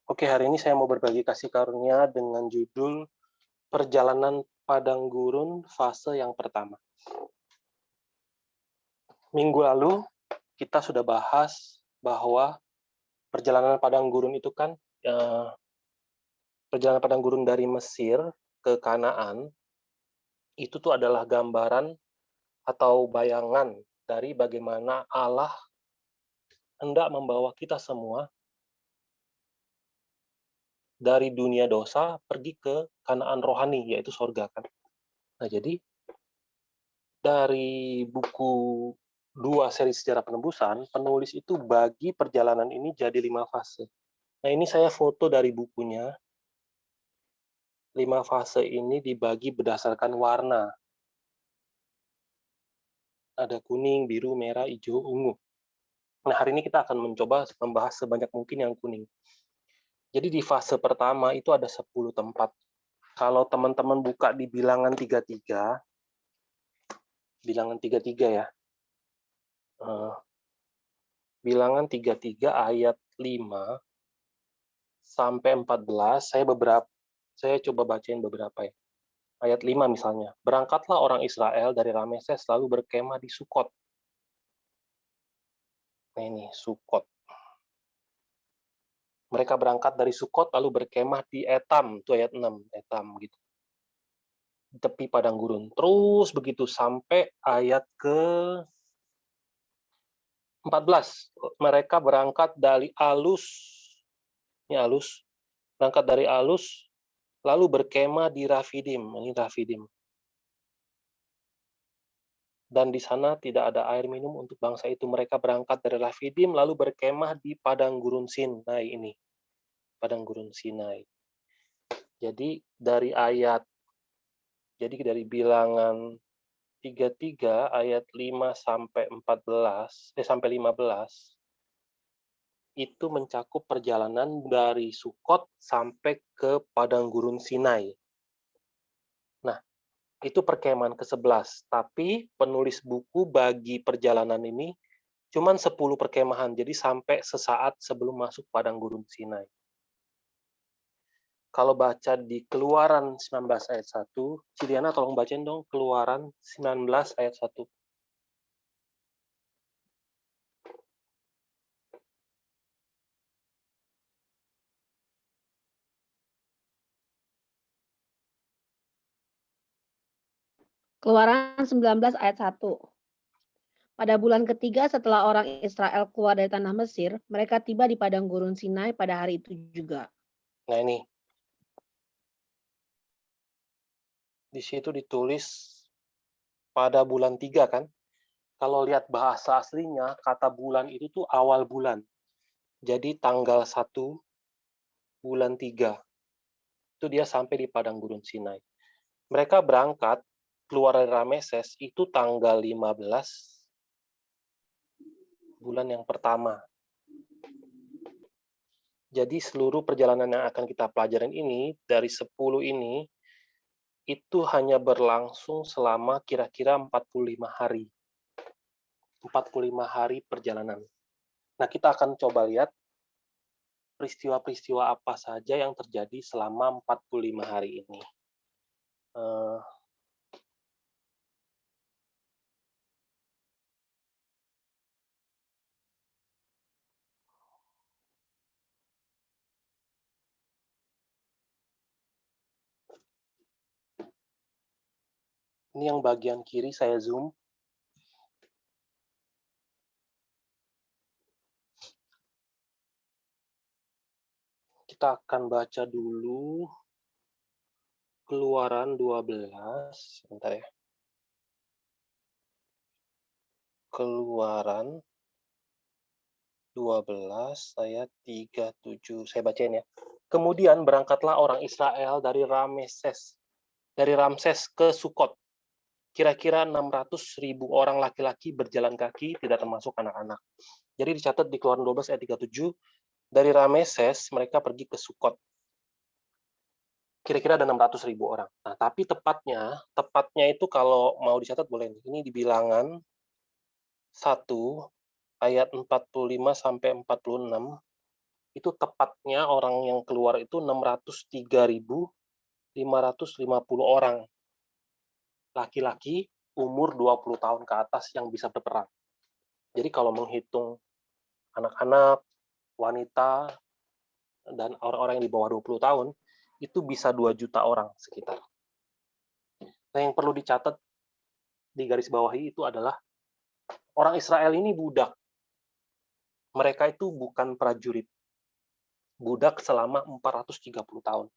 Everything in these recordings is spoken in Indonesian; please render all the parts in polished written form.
Oke, hari ini saya mau berbagi kasih karunia dengan judul Perjalanan Padang Gurun fase yang pertama. Minggu lalu kita sudah bahas bahwa perjalanan padang gurun itu kan perjalanan padang gurun dari Mesir ke Kanaan itu tuh adalah gambaran atau bayangan dari bagaimana Allah hendak membawa kita semua dari dunia dosa pergi ke Kanaan rohani, yaitu sorga kan. Nah, jadi dari buku 2 seri sejarah penebusan, penulis itu bagi perjalanan ini jadi 5 fase. Nah, ini saya foto dari bukunya. 5 fase ini dibagi berdasarkan warna. Ada kuning, biru, merah, hijau, ungu. Nah, hari ini kita akan mencoba membahas sebanyak mungkin yang kuning. Jadi di fase pertama itu ada 10 tempat. Kalau teman-teman buka di bilangan 33 ya. Bilangan 33 ayat 5 sampai 14, saya coba bacain beberapa ya. Ayat 5 misalnya, berangkatlah orang Israel dari Rameses lalu berkemah di Sukot. Nah ini, Sukot. Mereka berangkat dari Sukot lalu berkemah di Etam, itu ayat 6, Etam gitu. Di tepi padang gurun. Terus begitu sampai ayat ke 14. Mereka berangkat dari Alus. Ini Alus. Berangkat dari Alus lalu berkemah di Rafidim. Ini Rafidim. Dan di sana tidak ada air minum untuk bangsa itu. Mereka berangkat dari Rafidim, lalu berkemah di padang gurun Sinai ini. Padang gurun Sinai. Jadi dari bilangan 33 ayat 5 sampai 14, sampai 15, itu mencakup perjalanan dari Sukot sampai ke padang gurun Sinai. Nah, itu perkemahan ke-11. Tapi penulis buku bagi perjalanan ini cuman 10 perkemahan, jadi sampai sesaat sebelum masuk padang gurun Sinai. Kalau baca di Keluaran 19 ayat 1, Ciliana tolong bacain dong Keluaran 19 ayat 1. Keluaran 19 ayat 1. Pada bulan ketiga setelah orang Israel keluar dari tanah Mesir, mereka tiba di padang gurun Sinai pada hari itu juga. Nah ini, di situ ditulis pada bulan 3 kan. Kalau lihat bahasa aslinya, kata bulan itu tuh awal bulan. Jadi tanggal 1 bulan 3. Itu dia sampai di padang gurun Sinai. Mereka berangkat keluar dari Rameses itu tanggal 15 bulan yang pertama. Jadi seluruh perjalanan yang akan kita pelajarin ini, dari 10 ini, itu hanya berlangsung selama kira-kira 45 hari. 45 hari perjalanan. Nah, kita akan coba lihat peristiwa-peristiwa apa saja yang terjadi selama 45 hari ini. Ini yang bagian kiri saya zoom. Kita akan baca dulu Keluaran 12. Sebentar ya. Keluaran 12 ayat 37. Saya bacain ya. Kemudian berangkatlah orang Israel dari Ramses ke Sukot. Kira-kira 600.000 orang laki-laki berjalan kaki, tidak termasuk anak-anak. Jadi dicatat di Keluaran 12 ayat 37, dari Rameses mereka pergi ke Sukot. Kira-kira ada 600.000 orang. Nah, tapi tepatnya itu kalau mau dicatat boleh. Ini di bilangan 1 ayat 45 sampai 46. Itu tepatnya orang yang keluar itu 603.550 orang, laki-laki umur 20 tahun ke atas yang bisa berperang. Jadi kalau menghitung anak-anak, wanita, dan orang-orang yang di bawah 20 tahun, itu bisa 2 juta orang sekitar. Nah, yang perlu dicatat di garis bawahi itu adalah orang Israel ini budak. Mereka itu bukan prajurit. Budak selama 430 tahun.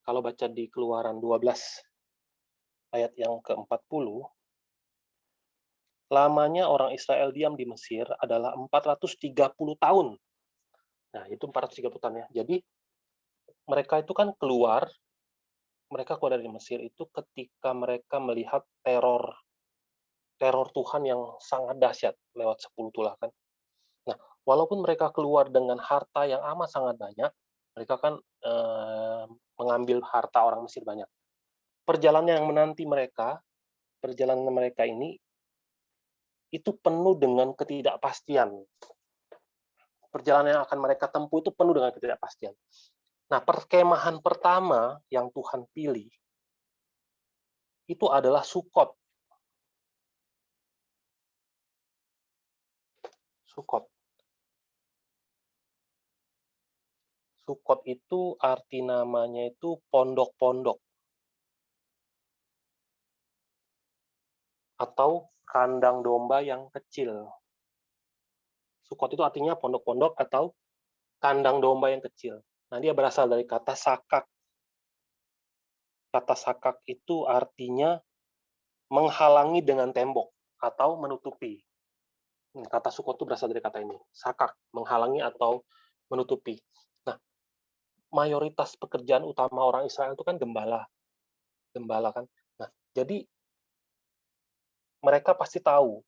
Kalau baca di Keluaran 12 ayat yang ke-40, lamanya orang Israel diam di Mesir adalah 430 tahun. Nah, itu 430 tahun ya. Jadi mereka itu kan mereka keluar dari Mesir itu ketika mereka melihat teror Tuhan yang sangat dahsyat lewat 10 tulah kan. Nah, walaupun mereka keluar dengan harta yang amat sangat banyak, mereka kan mengambil harta orang Mesir banyak. Perjalanan mereka ini itu penuh dengan ketidakpastian. Perjalanan yang akan mereka tempuh itu penuh dengan ketidakpastian. Nah, perkemahan pertama yang Tuhan pilih itu adalah Sukot. Sukot. Sukot itu arti namanya itu pondok-pondok atau kandang domba yang kecil. Sukot itu artinya pondok-pondok atau kandang domba yang kecil. Nah, dia berasal dari kata sakak. Kata sakak itu artinya menghalangi dengan tembok atau menutupi. Kata Sukot itu berasal dari kata ini, sakak, menghalangi atau menutupi. Nah, mayoritas pekerjaan utama orang Israel itu kan gembala kan. Nah, jadi mereka pasti tahu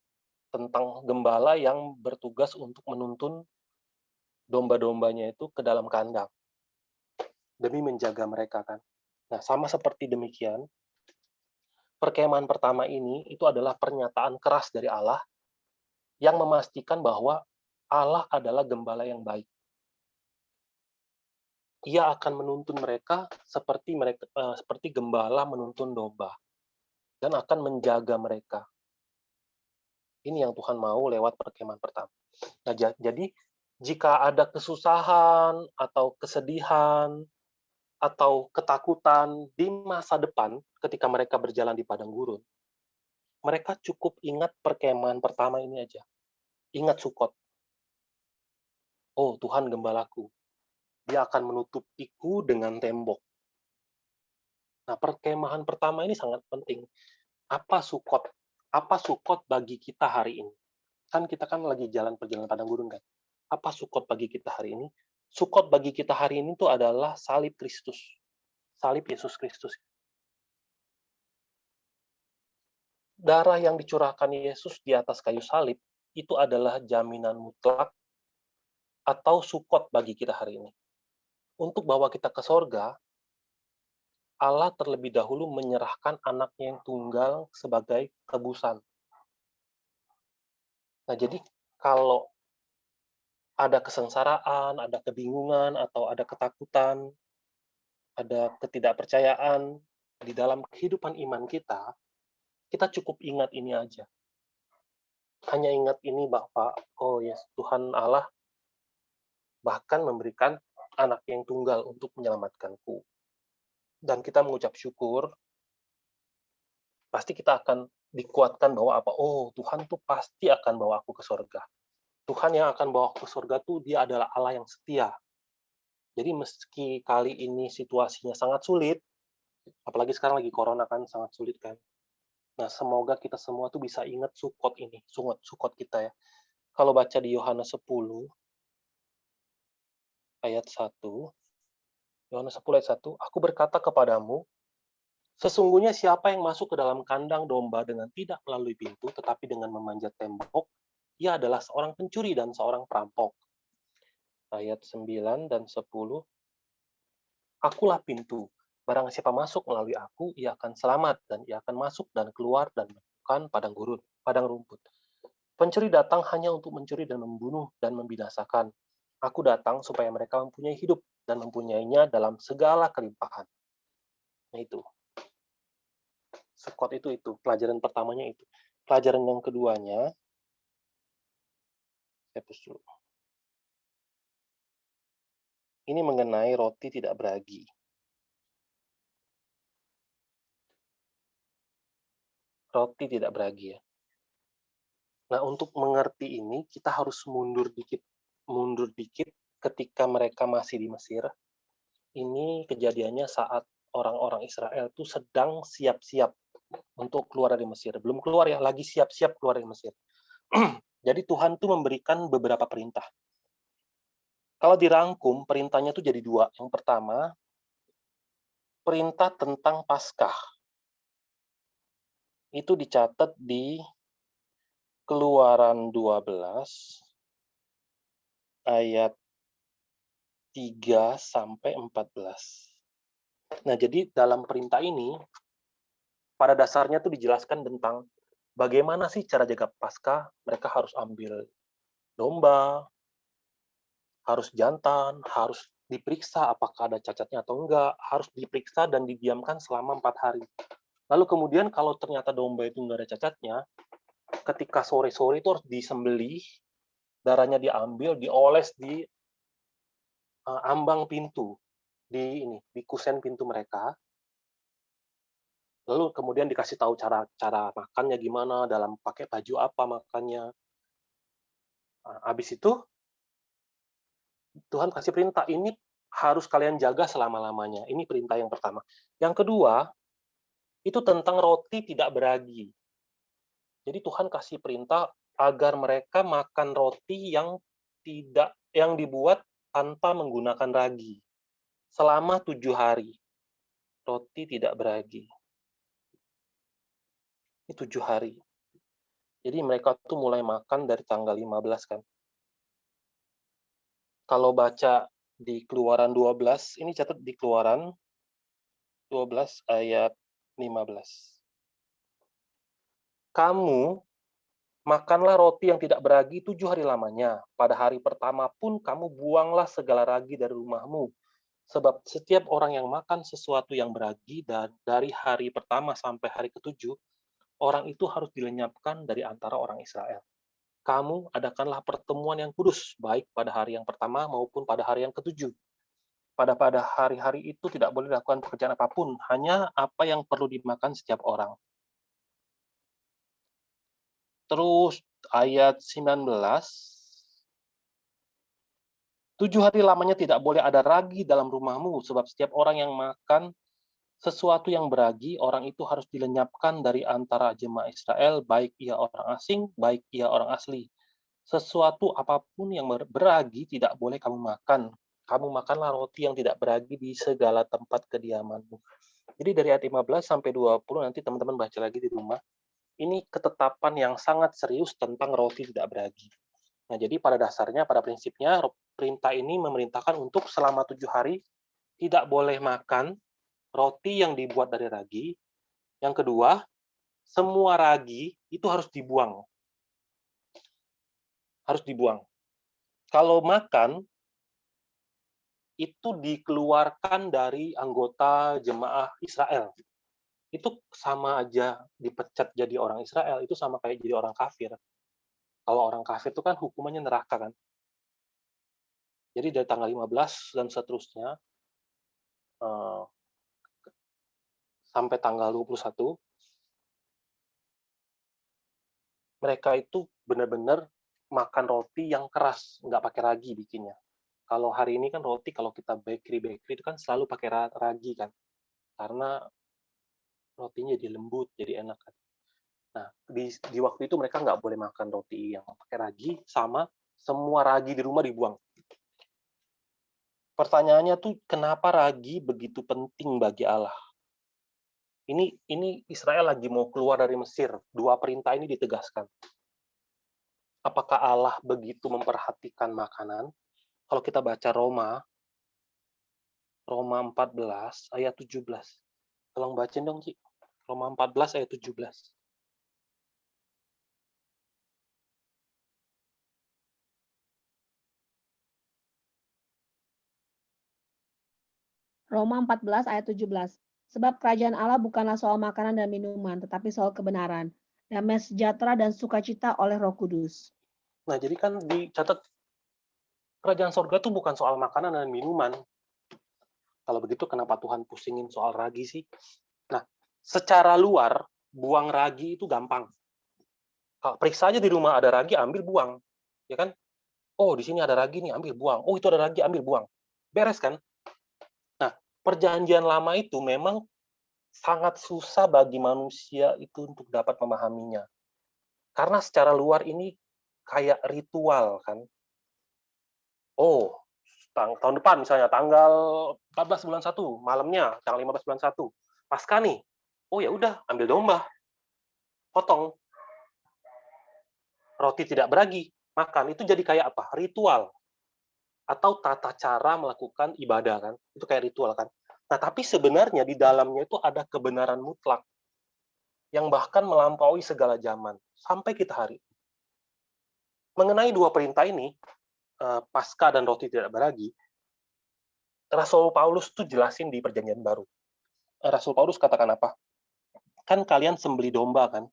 tentang gembala yang bertugas untuk menuntun domba-dombanya itu ke dalam kandang demi menjaga mereka kan. Nah, sama seperti demikian, perkemahan pertama ini itu adalah pernyataan keras dari Allah yang memastikan bahwa Allah adalah gembala yang baik. Ia akan menuntun mereka seperti gembala menuntun domba dan akan menjaga mereka. Ini yang Tuhan mau lewat perkemahan pertama. Nah, jadi jika ada kesusahan atau kesedihan atau ketakutan di masa depan ketika mereka berjalan di padang gurun, mereka cukup ingat perkemahan pertama ini aja. Ingat Sukot. Oh, Tuhan gembalaku. Dia akan menutupiku dengan tembok. Nah, perkemahan pertama ini sangat penting. Apa Sukot? Apa Sukot bagi kita hari ini? Kan kita kan lagi jalan perjalanan padang gurun kan. Apa Sukot bagi kita hari ini? Sukot bagi kita hari ini itu adalah salib Kristus. Salib Yesus Kristus. Darah yang dicurahkan Yesus di atas kayu salib itu adalah jaminan mutlak atau Sukot bagi kita hari ini. Untuk bawa kita ke sorga, Allah terlebih dahulu menyerahkan anaknya yang tunggal sebagai tebusan. Nah, jadi kalau ada kesengsaraan, ada kebingungan, atau ada ketakutan, ada ketidakpercayaan di dalam kehidupan iman kita, kita cukup ingat ini aja. Hanya ingat ini bahwa, oh yes, Tuhan Allah bahkan memberikan anak yang tunggal untuk menyelamatkanku. Dan kita mengucap syukur, pasti kita akan dikuatkan bahwa apa? Oh, Tuhan tuh pasti akan bawa aku ke surga. Tuhan yang akan bawa aku ke surga tuh dia adalah Allah yang setia. Jadi meski kali ini situasinya sangat sulit, apalagi sekarang lagi corona kan, sangat sulit kan. Nah, semoga kita semua tuh bisa ingat Sukot ini, Sukot kita ya. Kalau baca di Yohanes 10 ayat 1, Yohanes 10 ayat 1, aku berkata kepadamu, sesungguhnya siapa yang masuk ke dalam kandang domba dengan tidak melalui pintu, tetapi dengan memanjat tembok, ia adalah seorang pencuri dan seorang perampok. Ayat 9 dan 10, akulah pintu. Barang siapa masuk melalui aku, ia akan selamat, dan ia akan masuk dan keluar dan menemukan padang rumput. Pencuri datang hanya untuk mencuri dan membunuh dan membinasakan. Aku datang supaya mereka mempunyai hidup dan mempunyainya dalam segala kelimpahan. Nah itu, sekot itu, pelajaran pertamanya itu. Pelajaran yang keduanya, saya hapus dulu. Ini mengenai roti tidak beragi. Roti tidak beragi ya. Nah, untuk mengerti ini, kita harus mundur dikit ketika mereka masih di Mesir. Ini kejadiannya saat orang-orang Israel itu sedang siap-siap untuk keluar dari Mesir. Belum keluar ya, lagi siap-siap keluar dari Mesir. Jadi Tuhan tuh memberikan beberapa perintah. Kalau dirangkum, perintahnya tuh jadi dua. Yang pertama, perintah tentang Paskah. Itu dicatat di Keluaran 12 ayat 3 sampai 14. Nah, jadi dalam perintah ini pada dasarnya tuh dijelaskan tentang bagaimana sih cara jaga Paskah. Mereka harus ambil domba, harus jantan, harus diperiksa apakah ada cacatnya atau enggak, harus diperiksa dan didiamkan selama 4 hari. Lalu kemudian kalau ternyata domba itu enggak ada cacatnya, ketika sore-sore itu harus disembelih, darahnya diambil, dioles di ambang pintu, di kusen pintu mereka. Lalu kemudian dikasih tahu cara makannya gimana, dalam pakai baju apa makannya. Habis itu Tuhan kasih perintah, ini harus kalian jaga selama-lamanya. Ini perintah yang pertama. Yang kedua, itu tentang roti tidak beragi. Jadi Tuhan kasih perintah agar mereka makan roti yang dibuat tanpa menggunakan ragi selama 7 hari. Roti tidak beragi. Ini 7 hari. Jadi mereka tuh mulai makan dari tanggal 15 kan. Kalau baca di Keluaran 12, ini catat di Keluaran 12 ayat 15. Kamu makanlah roti yang tidak beragi 7 hari lamanya. Pada hari pertama pun kamu buanglah segala ragi dari rumahmu. Sebab setiap orang yang makan sesuatu yang beragi dan dari hari pertama sampai hari ketujuh, orang itu harus dilenyapkan dari antara orang Israel. Kamu adakanlah pertemuan yang kudus, baik pada hari yang pertama maupun pada hari yang ketujuh. Pada hari-hari itu tidak boleh dilakukan pekerjaan apapun, hanya apa yang perlu dimakan setiap orang. Terus ayat 19, 7 hari lamanya tidak boleh ada ragi dalam rumahmu, sebab setiap orang yang makan sesuatu yang beragi, orang itu harus dilenyapkan dari antara jemaah Israel, baik ia orang asing, baik ia orang asli. Sesuatu apapun yang beragi tidak boleh kamu makan. Kamu makanlah roti yang tidak beragi di segala tempat kediamanmu. Jadi dari ayat 15 sampai 20, nanti teman-teman baca lagi di rumah. Ini ketetapan yang sangat serius tentang roti tidak beragi. Nah, jadi pada dasarnya, pada prinsipnya, perintah ini memerintahkan untuk selama 7 hari tidak boleh makan roti yang dibuat dari ragi. Yang kedua, semua ragi itu harus dibuang. Harus dibuang. Kalau makan, itu dikeluarkan dari anggota jemaah Israel. Itu sama aja dipecat jadi orang Israel, itu sama kayak jadi orang kafir. Kalau orang kafir itu kan hukumannya neraka kan. Jadi dari tanggal 15 dan seterusnya, sampai tanggal 21, mereka itu benar-benar makan roti yang keras, nggak pakai ragi bikinnya. Kalau hari ini kan roti, kalau kita bakery itu kan selalu pakai ragi kan, karena rotinya jadi lembut, jadi enak kan. Nah, di waktu itu mereka nggak boleh makan roti yang pakai ragi, sama semua ragi di rumah dibuang. Pertanyaannya tuh, kenapa ragi begitu penting bagi Allah? Ini Israel lagi mau keluar dari Mesir, dua perintah ini ditegaskan. Apakah Allah begitu memperhatikan makanan? Kalau kita baca Roma 14 ayat 17. Tolong bacain dong, Ci. Roma 14 ayat 17. Roma 14 ayat 17. Sebab kerajaan Allah bukanlah soal makanan dan minuman, tetapi soal kebenaran, damai sejahtera dan sukacita oleh Roh Kudus. Nah, jadi kan dicatat kerajaan sorga itu bukan soal makanan dan minuman. Kalau begitu kenapa Tuhan pusingin soal ragi sih? Nah, secara luar, buang ragi itu gampang. Kalau periksa aja di rumah ada ragi, ambil buang. Ya kan? Oh, di sini ada ragi nih, ambil buang. Oh, itu ada ragi, ambil buang. Beres kan? Nah, perjanjian lama itu memang sangat susah bagi manusia itu untuk dapat memahaminya. Karena secara luar ini kayak ritual kan. Oh, tahun depan misalnya tanggal 14 bulan 1 malamnya, tanggal 15 bulan 1 Paskah nih. Oh ya udah, ambil domba, potong. Roti tidak beragi, makan. Itu jadi kayak apa? Ritual atau tata cara melakukan ibadah kan. Itu kayak ritual kan. Nah, tapi sebenarnya di dalamnya itu ada kebenaran mutlak yang bahkan melampaui segala zaman sampai kita hari. Mengenai dua perintah ini, Paskah dan roti tidak beragi, Rasul Paulus tuh jelasin di Perjanjian Baru. Rasul Paulus katakan apa? Kan kalian sembeli domba kan?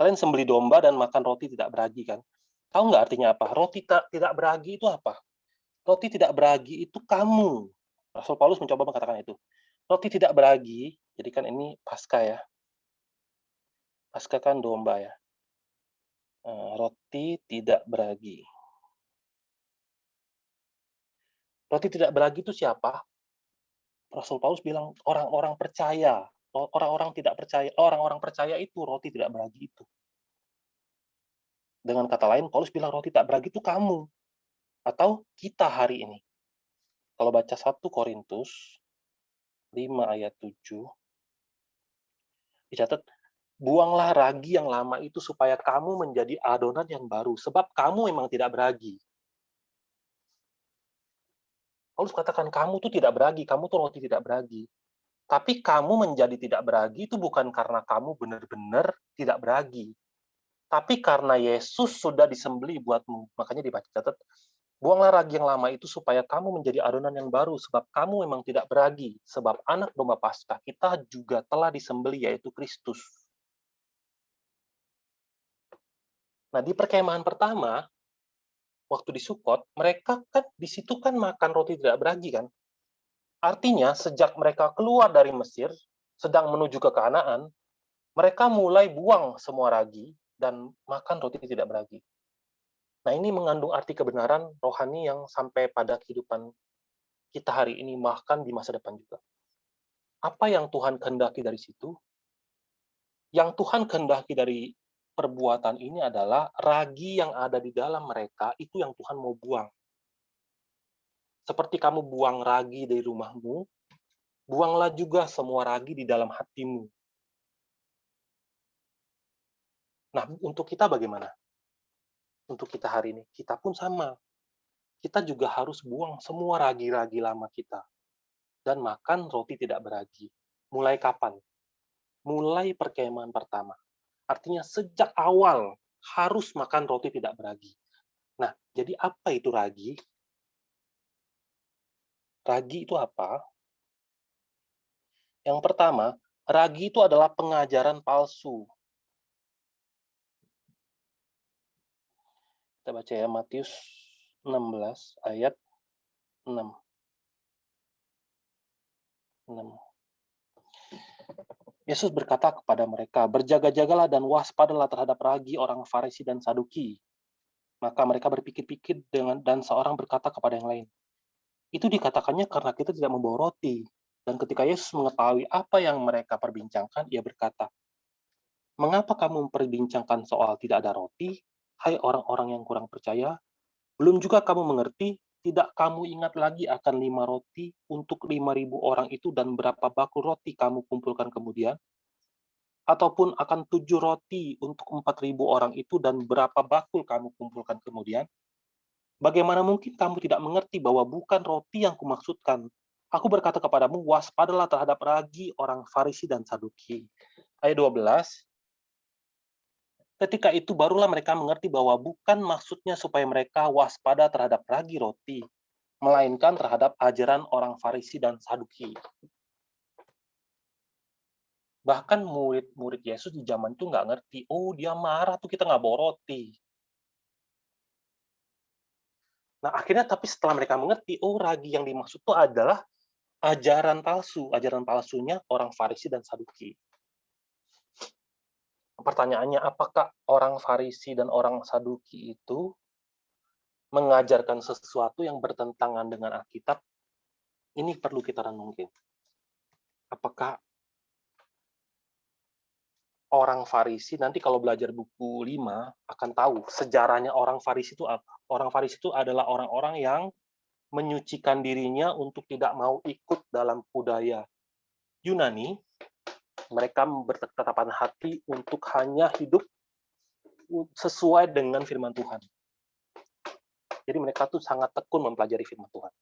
Kalian sembeli domba dan makan roti tidak beragi kan? Tahu nggak artinya apa? Roti tidak beragi itu apa? Roti tidak beragi itu kamu. Rasul Paulus mencoba mengatakan itu. Roti tidak beragi, jadi kan ini Paskah ya. Paskah kan domba ya. Roti tidak beragi. Roti tidak beragi itu siapa? Rasul Paulus bilang orang-orang percaya. Orang-orang tidak percaya, orang-orang percaya itu roti tidak beragi itu. Dengan kata lain, Paulus bilang roti tak beragi itu kamu atau kita hari ini. Kalau baca 1 Korintus 5 ayat 7, dicatat, buanglah ragi yang lama itu supaya kamu menjadi adonan yang baru, sebab kamu memang tidak beragi. Paulus katakan, kamu tuh tidak beragi, kamu tuh roti tidak beragi. Tapi kamu menjadi tidak beragi itu bukan karena kamu benar-benar tidak beragi. Tapi karena Yesus sudah disembelih buatmu. Makanya dibaca catat, buanglah ragi yang lama itu supaya kamu menjadi adonan yang baru, sebab kamu memang tidak beragi. Sebab anak domba Paskah kita juga telah disembelih, yaitu Kristus. Nah, di perkemahan pertama, waktu di Sukot, mereka kan di situ kan makan roti tidak beragi kan. Artinya, sejak mereka keluar dari Mesir, sedang menuju ke Kanaan, mereka mulai buang semua ragi dan makan roti tidak beragi. Nah, ini mengandung arti kebenaran rohani yang sampai pada kehidupan kita hari ini, bahkan di masa depan juga. Apa yang Tuhan kehendaki dari situ? Yang Tuhan kehendaki dari perbuatan ini adalah ragi yang ada di dalam mereka, itu yang Tuhan mau buang. Seperti kamu buang ragi dari rumahmu, buanglah juga semua ragi di dalam hatimu. Nah, untuk kita bagaimana? Untuk kita hari ini, kita pun sama. Kita juga harus buang semua ragi-ragi lama kita. Dan makan roti tidak beragi. Mulai kapan? Mulai perkemahan pertama. Artinya sejak awal harus makan roti tidak beragi. Nah, jadi apa itu ragi? Ragi itu apa? Yang pertama, ragi itu adalah pengajaran palsu. Kita baca ya, Matius 16 ayat 6. Yesus berkata kepada mereka, berjaga-jagalah dan waspadalah terhadap ragi orang Farisi dan Saduki. Maka mereka berpikir-pikir dan seorang berkata kepada yang lain, itu dikatakannya karena kita tidak membawa roti. Dan ketika Yesus mengetahui apa yang mereka perbincangkan, ia berkata, mengapa kamu memperbincangkan soal tidak ada roti? Hai orang-orang yang kurang percaya, belum juga kamu mengerti, tidak kamu ingat lagi akan 5 roti untuk 5.000 orang itu dan berapa bakul roti kamu kumpulkan kemudian? Ataupun akan 7 roti untuk 4.000 orang itu dan berapa bakul kamu kumpulkan kemudian? Bagaimana mungkin kamu tidak mengerti bahwa bukan roti yang kumaksudkan? Aku berkata kepadamu, waspadalah terhadap ragi orang Farisi dan Saduki. Ayat 12, ketika itu barulah mereka mengerti bahwa bukan maksudnya supaya mereka waspada terhadap ragi roti, melainkan terhadap ajaran orang Farisi dan Saduki. Bahkan murid-murid Yesus di zaman itu nggak ngerti, oh dia marah tuh kita nggak bawa roti. Nah akhirnya tapi setelah mereka mengerti, oh ragi yang dimaksud itu adalah ajaran palsunya orang Farisi dan Saduki. Pertanyaannya, apakah orang Farisi dan orang Saduki itu mengajarkan sesuatu yang bertentangan dengan Alkitab? Ini perlu kita renungin. Apakah orang Farisi, nanti kalau belajar buku 5, akan tahu sejarahnya orang Farisi itu apa. Orang Farisi itu adalah orang-orang yang menyucikan dirinya untuk tidak mau ikut dalam budaya Yunani. Mereka bertetapan hati untuk hanya hidup sesuai dengan firman Tuhan. Jadi mereka tuh sangat tekun mempelajari firman Tuhan.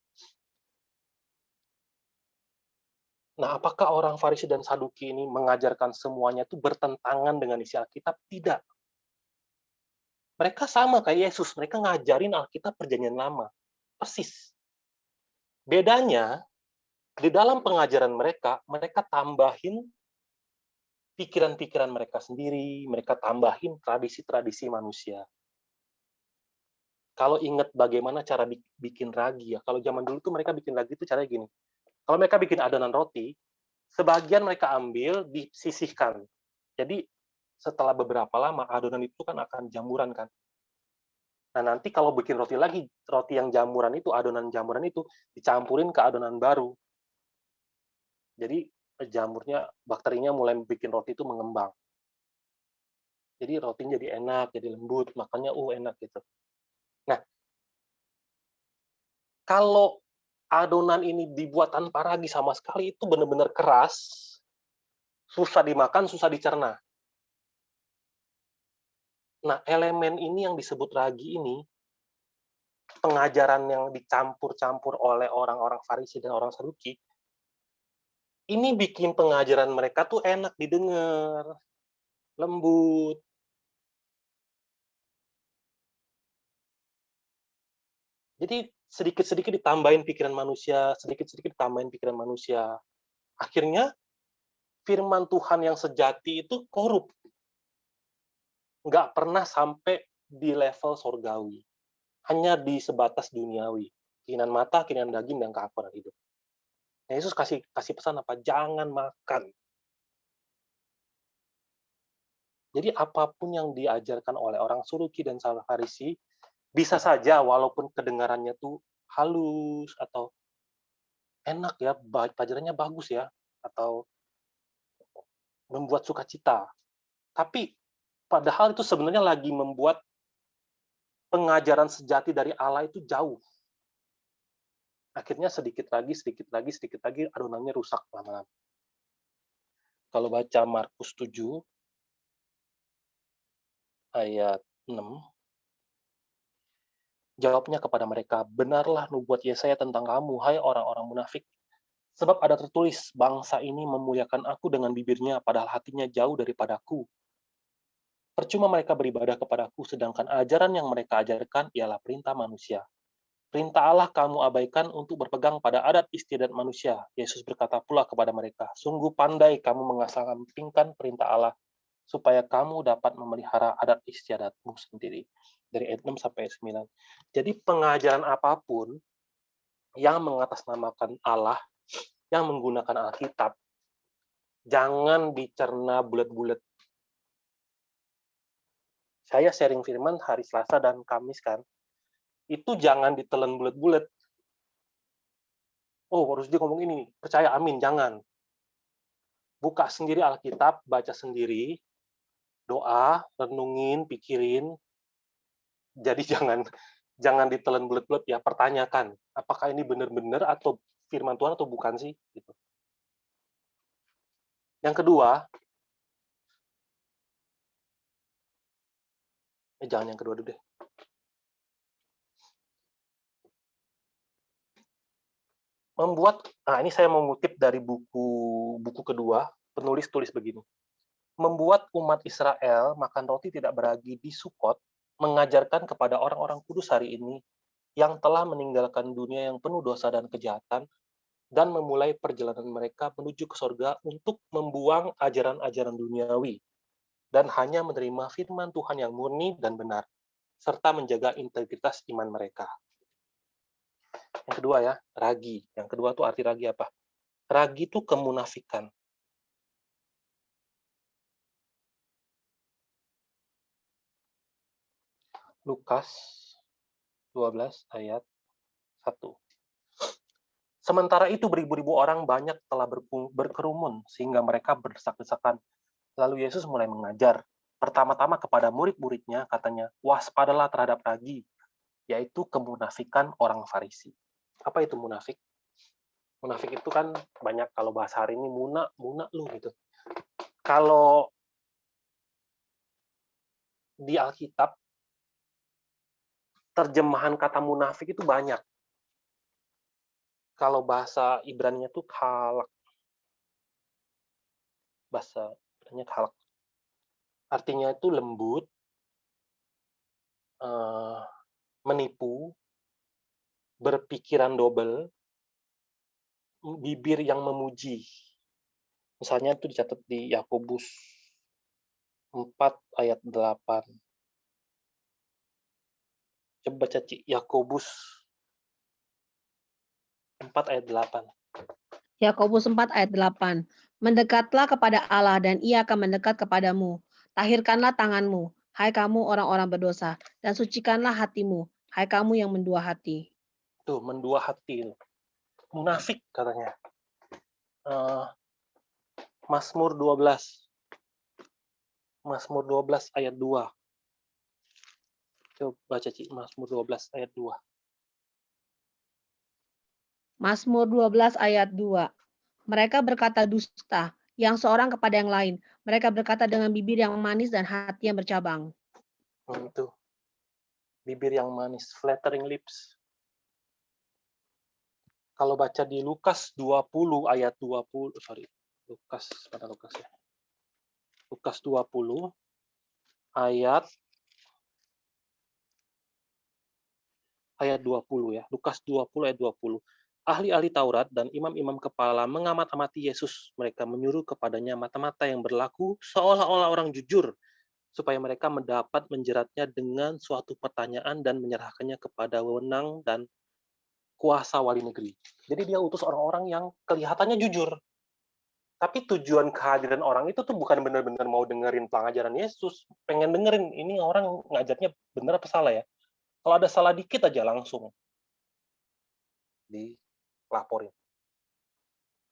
Nah, apakah orang Farisi dan Saduki ini mengajarkan semuanya itu bertentangan dengan isi Alkitab? Tidak. Mereka sama kayak Yesus, mereka ngajarin Alkitab Perjanjian Lama. Persis. Bedanya, di dalam pengajaran mereka, mereka tambahin pikiran-pikiran mereka sendiri, mereka tambahin tradisi-tradisi manusia. Kalau ingat bagaimana cara bikin ragi ya, kalau zaman dulu tuh mereka bikin ragi itu caranya gini. Kalau mereka bikin adonan roti, sebagian mereka ambil, disisihkan. Jadi setelah beberapa lama, adonan itu kan akan jamuran kan. Nah nanti kalau bikin roti lagi, roti yang jamuran itu, adonan jamuran itu, dicampurin ke adonan baru. Jadi jamurnya, bakterinya mulai bikin roti itu mengembang. Jadi rotinya jadi enak, jadi lembut, makannya enak gitu. Nah, kalau adonan ini dibuat tanpa ragi sama sekali, itu benar-benar keras, susah dimakan, susah dicerna. Nah, elemen ini yang disebut ragi ini, pengajaran yang dicampur-campur oleh orang-orang Farisi dan orang Saduki, ini bikin pengajaran mereka tuh enak didengar, lembut. Jadi sedikit-sedikit ditambahin pikiran manusia, sedikit-sedikit ditambahin pikiran manusia. Akhirnya firman Tuhan yang sejati itu korup. Nggak pernah sampai di level sorgawi. Hanya di sebatas duniawi. Keinginan mata, keinginan daging, dan keakuran hidup. Nah, Yesus kasih pesan apa? Jangan makan. Jadi apapun yang diajarkan oleh orang Saduki dan Farisi, bisa saja walaupun kedengarannya tuh halus, atau enak ya, pelajarannya bagus ya, atau membuat sukacita. Tapi padahal itu sebenarnya lagi membuat pengajaran sejati dari Allah itu jauh. Akhirnya sedikit lagi, adonannya rusak lama-lama. Kalau baca Markus 7, ayat 6, jawabnya kepada mereka, benarlah nubuat Yesaya tentang kamu, hai orang-orang munafik. Sebab ada tertulis, bangsa ini memuliakan aku dengan bibirnya, padahal hatinya jauh daripadaku. Percuma mereka beribadah kepadaku, sedangkan ajaran yang mereka ajarkan ialah perintah manusia. Perintah Allah kamu abaikan untuk berpegang pada adat istiadat manusia. Yesus berkata pula kepada mereka, sungguh pandai kamu mengesampingkan perintah Allah, supaya kamu dapat memelihara adat istiadatmu sendiri. Dari ayat 6 sampai 9. Jadi pengajaran apapun yang mengatasnamakan Allah, yang menggunakan Alkitab, jangan dicerna bulat-bulat. Saya sharing firman hari Selasa dan Kamis kan, itu jangan ditelan bulat-bulat. Oh, harus dia ngomong ini, percaya amin, jangan. Buka sendiri Alkitab, baca sendiri, doa, renungin, pikirin. Jadi jangan ditelan bulat-bulat ya, pertanyakan, apakah ini benar-benar atau firman Tuhan atau bukan sih? Gitu. Yang kedua, jangan yang kedua dulu deh. Ini saya mengutip dari buku kedua, penulis tulis begini. Membuat umat Israel makan roti tidak beragi di Sukot, mengajarkan kepada orang-orang kudus hari ini, yang telah meninggalkan dunia yang penuh dosa dan kejahatan dan memulai perjalanan mereka menuju ke surga untuk membuang ajaran-ajaran duniawi dan hanya menerima firman Tuhan yang murni dan benar, serta menjaga integritas iman mereka. Yang kedua ya, ragi. Yang kedua tuh arti ragi apa? Ragi itu kemunafikan. Lukas 12 ayat 1. Sementara itu beribu-ribu orang banyak telah berkerumun sehingga mereka berdesak-desakan. Lalu Yesus mulai mengajar. Pertama-tama kepada murid-muridnya katanya, waspadalah terhadap ragi, yaitu kemunafikan orang Farisi. Apa itu munafik? Munafik itu kan banyak kalau bahasa hari ini muna lu gitu. Kalau di Alkitab terjemahan kata munafik itu banyak. Kalau bahasa Ibrani-nya tuh khalak. Bahasa Ibrani-nya khalak. Artinya itu lembut, menipu, berpikiran double, bibir yang memuji. Misalnya itu dicatat di Yakobus 4 ayat 8. Coba baca Yakobus 4 ayat 8. Yakobus 4 ayat 8. Mendekatlah kepada Allah dan Ia akan mendekat kepadamu. Tahirkanlah tanganmu, hai kamu orang-orang berdosa, dan sucikanlah hatimu, hai kamu yang mendua hati. Tuh, mendua hati. Munafik katanya. Mazmur 12. Mazmur 12 ayat 2. Coba baca Mazmur 12 ayat 2. Mazmur 12 ayat 2. Mereka berkata dusta, yang seorang kepada yang lain. Mereka berkata dengan bibir yang manis dan hati yang bercabang. Itu. Bibir yang manis, flattering lips. Kalau baca di Lukas 20 ayat 20, Lukas, mana Lukas ya? Lukas 20 ayat 20 ya. Lukas 20 ayat 20. Ahli-ahli Taurat dan imam-imam kepala mengamat-amati Yesus. Mereka menyuruh kepadanya mata-mata yang berlaku seolah-olah orang jujur, supaya mereka mendapat menjeratnya dengan suatu pertanyaan dan menyerahkannya kepada wewenang dan kuasa wali negeri. Jadi dia utus orang-orang yang kelihatannya jujur. Tapi tujuan kehadiran orang itu tuh bukan benar-benar mau dengerin pengajaran Yesus. Pengen dengerin, ini orang ngajarnya benar apa salah ya. Kalau ada salah dikit aja langsung dilaporin.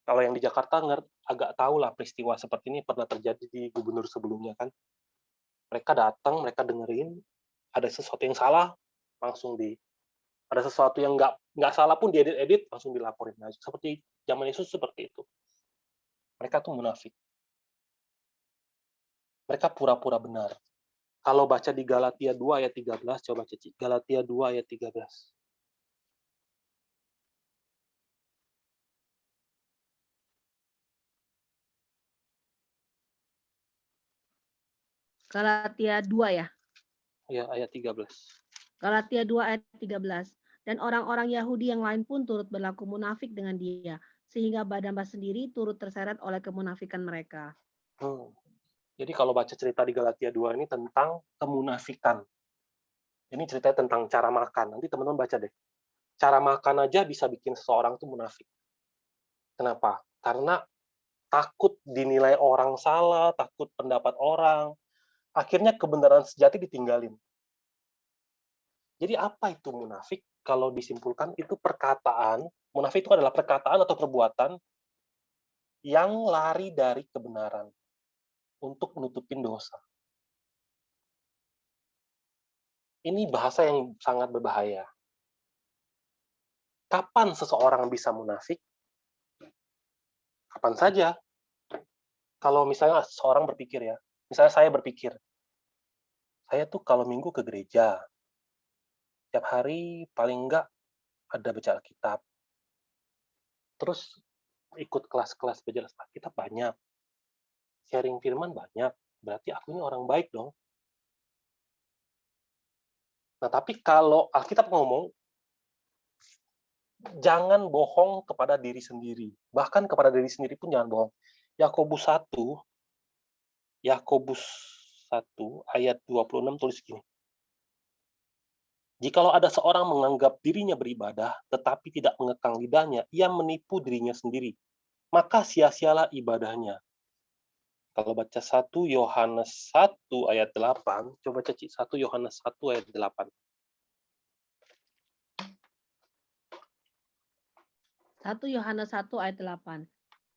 Kalau yang di Jakarta agak tahu lah peristiwa seperti ini pernah terjadi di gubernur sebelumnya kan. Mereka datang, mereka dengerin, ada sesuatu yang salah, langsung ada sesuatu yang nggak salah pun diedit-edit, langsung dilaporin. Nah, seperti zaman Yesus seperti itu. Mereka tuh munafik. Mereka pura-pura benar. Kalau baca di Galatia 2 ayat 13, coba cek Galatia 2 ayat 13. Galatia 2 ya? Ya, ayat 13. Galatia 2 ayat 13. Dan orang-orang Yahudi yang lain pun turut berlaku munafik dengan dia, sehingga Barnabas sendiri turut terseret oleh kemunafikan mereka. Jadi kalau baca cerita di Galatia 2 ini tentang kemunafikan. Ini ceritanya tentang cara makan. Nanti teman-teman baca deh. Cara makan aja bisa bikin seseorang tuh munafik. Kenapa? Karena takut dinilai orang salah, takut pendapat orang. Akhirnya kebenaran sejati ditinggalin. Jadi apa itu munafik? Kalau disimpulkan itu perkataan, munafik itu adalah perkataan atau perbuatan yang lari dari kebenaran untuk menutupin dosa. Ini bahasa yang sangat berbahaya. Kapan seseorang bisa munafik? Kapan saja. Kalau misalnya seseorang berpikir ya, misalnya saya berpikir, saya tuh kalau minggu ke gereja, tiap hari paling enggak ada baca Alkitab, terus ikut kelas-kelas belajar Alkitab banyak, sharing firman banyak, berarti aku ini orang baik dong. Nah, tapi kalau Alkitab ngomong, Jangan bohong kepada diri sendiri. Bahkan kepada diri sendiri pun jangan bohong. Yakobus 1 Yakobus 1 ayat 26 tulis gini, "Jikalau ada seorang menganggap dirinya beribadah, tetapi tidak mengekang lidahnya, ia menipu dirinya sendiri. Maka sia-sialah ibadahnya." Kalau baca 1 Yohanes 1 ayat 8, coba ceci 1 Yohanes 1 ayat 8. 1 Yohanes 1 ayat 8.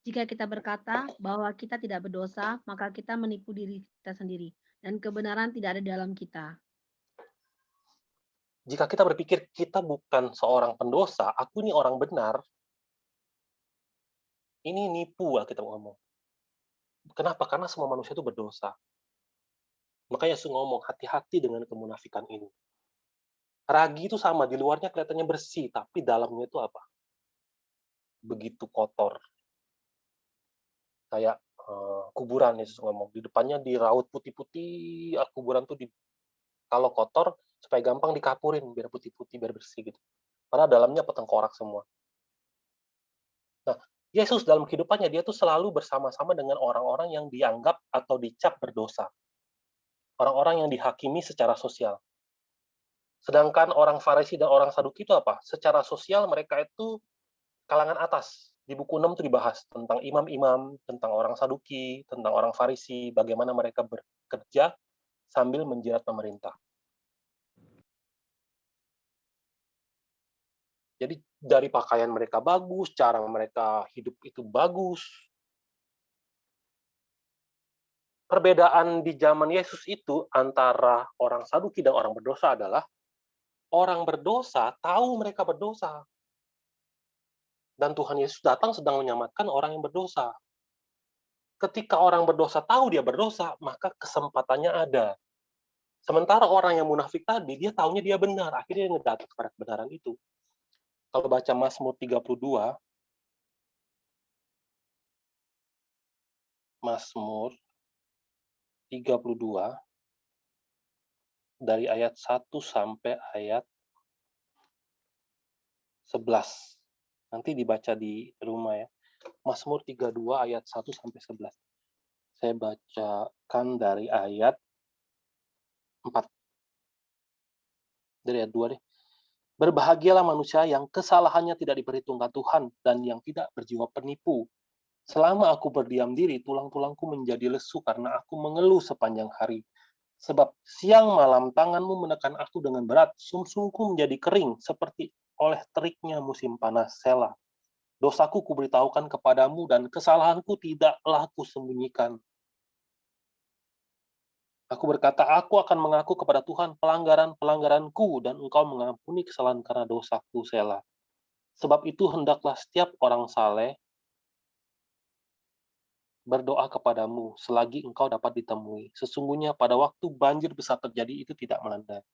Jika kita berkata bahwa kita tidak berdosa, maka kita menipu diri kita sendiri, dan kebenaran tidak ada dalam kita. Jika kita berpikir kita bukan seorang pendosa, aku ini orang benar, ini nipu lah kita ngomong. Kenapa? Karena semua manusia itu berdosa. Makanya Yesus ngomong, hati-hati dengan kemunafikan ini. Ragi itu sama, di luarnya kelihatannya bersih, tapi dalamnya itu apa? Begitu kotor. Kayak kuburan, Yesus ngomong. Di depannya diraut putih-putih, kuburan tuh kalau kotor, supaya gampang dikapurin, biar putih-putih, biar bersih gitu. Karena dalamnya petengkorak semua. Nah, Yesus dalam kehidupannya, dia tuh selalu bersama-sama dengan orang-orang yang dianggap atau dicap berdosa. Orang-orang yang dihakimi secara sosial. Sedangkan orang Farisi dan orang Saduki itu apa? Secara sosial mereka itu kalangan atas. Di buku 6 itu dibahas tentang imam-imam, tentang orang Saduki, tentang orang Farisi, bagaimana mereka bekerja sambil menjilat pemerintah. Jadi dari pakaian mereka bagus, cara mereka hidup itu bagus. Perbedaan di zaman Yesus itu antara orang Saduki dan orang berdosa adalah orang berdosa tahu mereka berdosa. Dan Tuhan Yesus datang sedang menyelamatkan orang yang berdosa. Ketika orang berdosa tahu dia berdosa, maka kesempatannya ada. Sementara orang yang munafik tadi, dia taunya dia benar. Akhirnya dia ngedatang kepada kebenaran itu. Kalau baca Mazmur 32, Mazmur 32, dari ayat 1 sampai ayat 11. Nanti dibaca di rumah ya. Mazmur 32 ayat 1 sampai 11. Saya bacakan dari ayat 4. Dari ayat 2 deh. Berbahagialah manusia yang kesalahannya tidak diperhitungkan Tuhan dan yang tidak berjiwa penipu. Selama aku berdiam diri, tulang-tulangku menjadi lesu karena aku mengeluh sepanjang hari. Sebab siang malam tanganmu menekan aku dengan berat, sumsumku menjadi kering seperti oleh teriknya musim panas. Selah. Dosaku kuberitahukan kepadamu dan kesalahanku tidaklah kusembunyikan. Aku berkata, aku akan mengaku kepada Tuhan pelanggaran-pelanggaranku dan engkau mengampuni kesalahan karena dosaku. Selah. Sebab itu hendaklah setiap orang saleh berdoa kepadamu selagi engkau dapat ditemui. Sesungguhnya pada waktu banjir besar terjadi itu tidak melanda.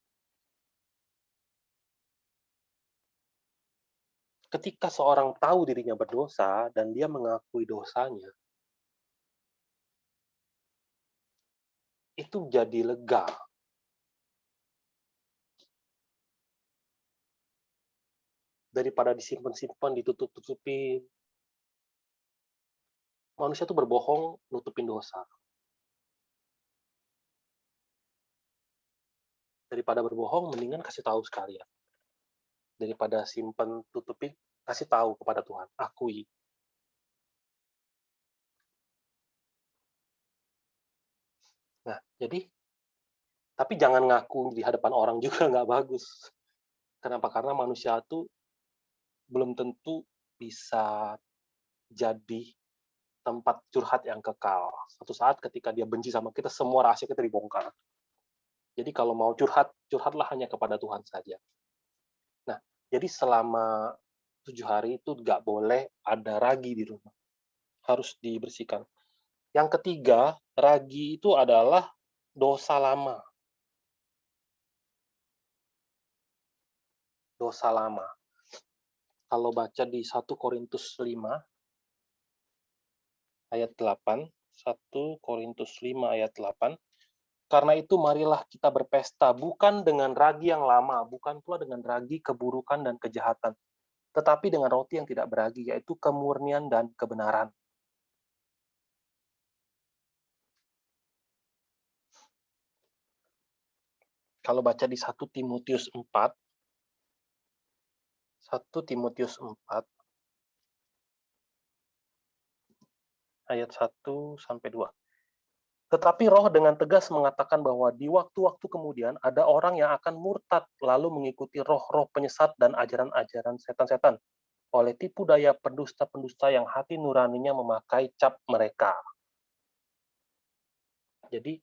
Ketika seorang tahu dirinya berdosa dan dia mengakui dosanya, itu jadi lega. Daripada disimpan-simpan, ditutup-tutupin. Manusia tuh berbohong, nutupin dosa. Daripada berbohong, mendingan kasih tahu sekalian. Daripada simpan, tutupin, kasih tahu kepada Tuhan. Akui. Nah, jadi, tapi jangan ngaku di hadapan orang juga nggak bagus. Kenapa? Karena manusia tuh belum tentu bisa jadi tempat curhat yang kekal. Suatu saat ketika dia benci sama kita, semua rahasia kita dibongkar. Jadi kalau mau curhat, curhatlah hanya kepada Tuhan saja. Nah, jadi selama 7 hari itu nggak boleh ada ragi di rumah. Harus dibersihkan. Yang ketiga, ragi itu adalah dosa lama. Dosa lama. Kalau baca di 1 Korintus 5 ayat 8, 1 Korintus 5 ayat 8, karena itu marilah kita berpesta bukan dengan ragi yang lama, bukan pula dengan ragi keburukan dan kejahatan, tetapi dengan roti yang tidak beragi, yaitu kemurnian dan kebenaran. Kalau baca di 1 Timotius 4, 1 Timotius 4, ayat 1 sampai 2. Tetapi Roh dengan tegas mengatakan bahwa di waktu-waktu kemudian ada orang yang akan murtad lalu mengikuti roh-roh penyesat dan ajaran-ajaran setan-setan oleh tipu daya pendusta-pendusta yang hati nuraninya memakai cap mereka. Jadi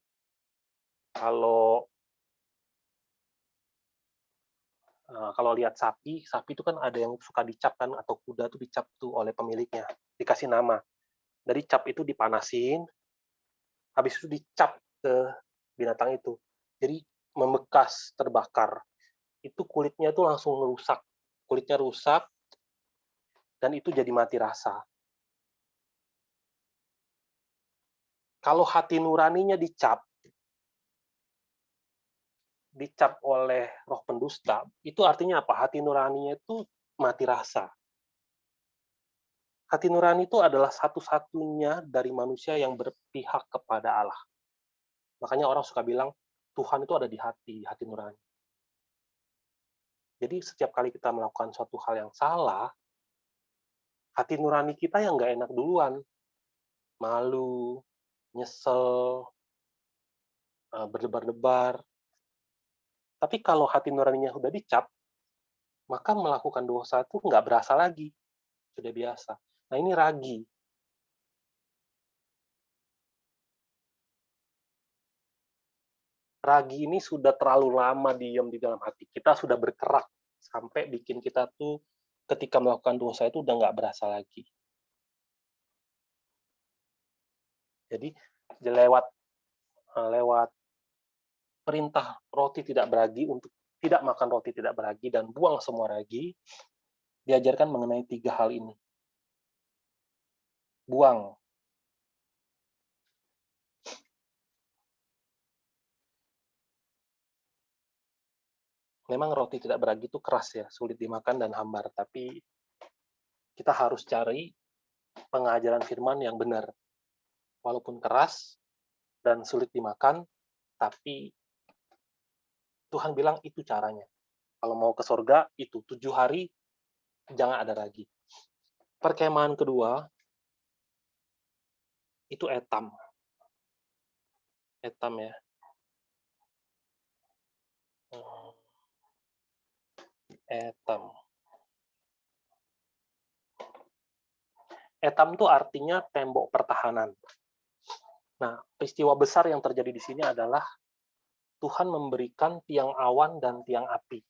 kalau lihat sapi itu kan ada yang suka dicap kan, atau kuda tuh dicap tuh oleh pemiliknya, dikasih nama. Dari cap itu dipanasin, habis itu dicap ke binatang itu. Jadi membekas, terbakar. Itu kulitnya tuh langsung rusak. Kulitnya rusak, dan itu jadi mati rasa. Kalau hati nuraninya dicap oleh roh pendusta, itu artinya apa? Hati nuraninya itu mati rasa. Hati nurani itu adalah satu-satunya dari manusia yang berpihak kepada Allah. Makanya orang suka bilang, Tuhan itu ada di hati nurani. Jadi setiap kali kita melakukan suatu hal yang salah, hati nurani kita yang nggak enak duluan. Malu, nyesel, berdebar-debar. Tapi kalau hati nuraninya sudah dicap, maka melakukan dosa itu nggak berasa lagi. Sudah biasa. Nah, ini ragi. Ragi ini sudah terlalu lama diam di dalam hati. Kita sudah berkerak sampai bikin kita tuh ketika melakukan dosa itu udah nggak berasa lagi. Jadi lewat perintah roti tidak beragi untuk tidak makan roti tidak beragi dan buang semua ragi, diajarkan mengenai 3 hal ini. Buang. Memang roti tidak beragi itu keras ya, sulit dimakan dan hambar, tapi kita harus cari pengajaran firman yang benar. Walaupun keras dan sulit dimakan, tapi Tuhan bilang itu caranya. Kalau mau ke surga, itu 7 hari, jangan ada ragi. Perkemahan kedua, itu Etam. Etam ya. Etam. Etam itu artinya tembok pertahanan. Nah, peristiwa besar yang terjadi di sini adalah Tuhan memberikan tiang awan dan tiang api.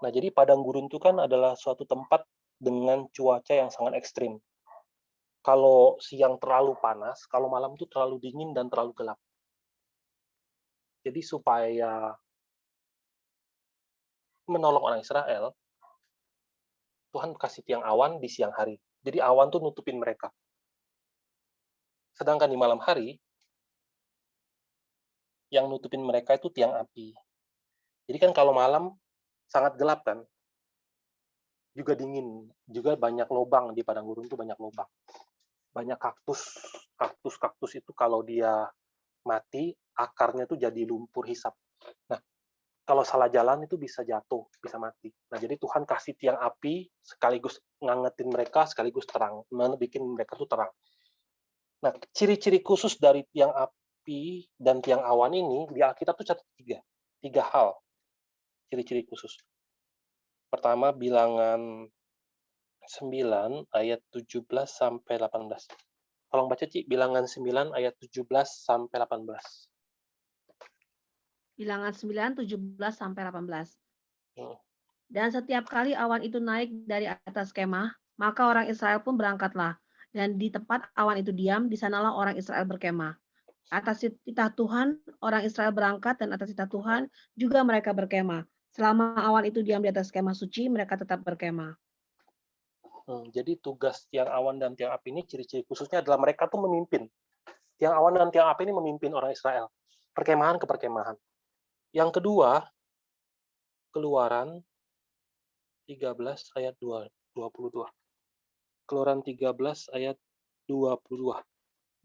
Nah, jadi padang gurun itu kan adalah suatu tempat dengan cuaca yang sangat ekstrim. Kalau siang terlalu panas, kalau malam itu terlalu dingin dan terlalu gelap. Jadi supaya menolong orang Israel, Tuhan kasih tiang awan di siang hari. Jadi awan tuh nutupin mereka. Sedangkan di malam hari, yang nutupin mereka itu tiang api. Jadi kan kalau malam sangat gelap kan, juga dingin, juga banyak lubang di padang gurun itu banyak lubang. Banyak kaktus itu kalau dia mati, akarnya itu jadi lumpur hisap. Nah, kalau salah jalan itu bisa jatuh, bisa mati. Nah, jadi Tuhan kasih tiang api, sekaligus ngangetin mereka, sekaligus terang, bikin mereka tuh terang. Nah, ciri-ciri khusus dari tiang api dan tiang awan ini, di Alkitab tuh catat 3 hal, ciri-ciri khusus. Pertama, Bilangan 9 ayat 17 sampai 18. Tolong baca, Ci, Bilangan 9 ayat 17 sampai 18. Bilangan 9, 17 sampai 18. Hmm. Dan setiap kali awan itu naik dari atas kemah, maka orang Israel pun berangkatlah. Dan di tempat awan itu diam, di sanalah orang Israel berkemah. Atas titah Tuhan, orang Israel berangkat, dan atas titah Tuhan juga mereka berkemah. Selama awan itu diam di atas kemah suci, mereka tetap berkemah. Jadi tugas tiang awan dan tiang api ini ciri-ciri khususnya adalah mereka tuh memimpin. Tiang awan dan tiang api ini memimpin orang Israel. Perkemahan ke perkemahan. Yang kedua, Keluaran 13 ayat 22. Keluaran 13 ayat 22.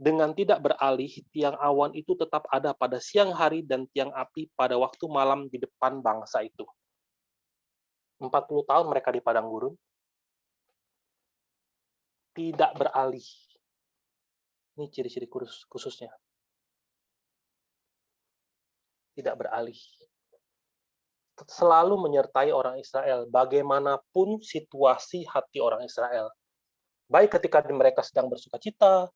Dengan tidak beralih, tiang awan itu tetap ada pada siang hari dan tiang api pada waktu malam di depan bangsa itu. 40 tahun mereka di padang gurun, tidak beralih. Ini ciri-ciri khususnya. Tidak beralih. Selalu menyertai orang Israel, bagaimanapun situasi hati orang Israel. Baik ketika mereka sedang bersuka cita,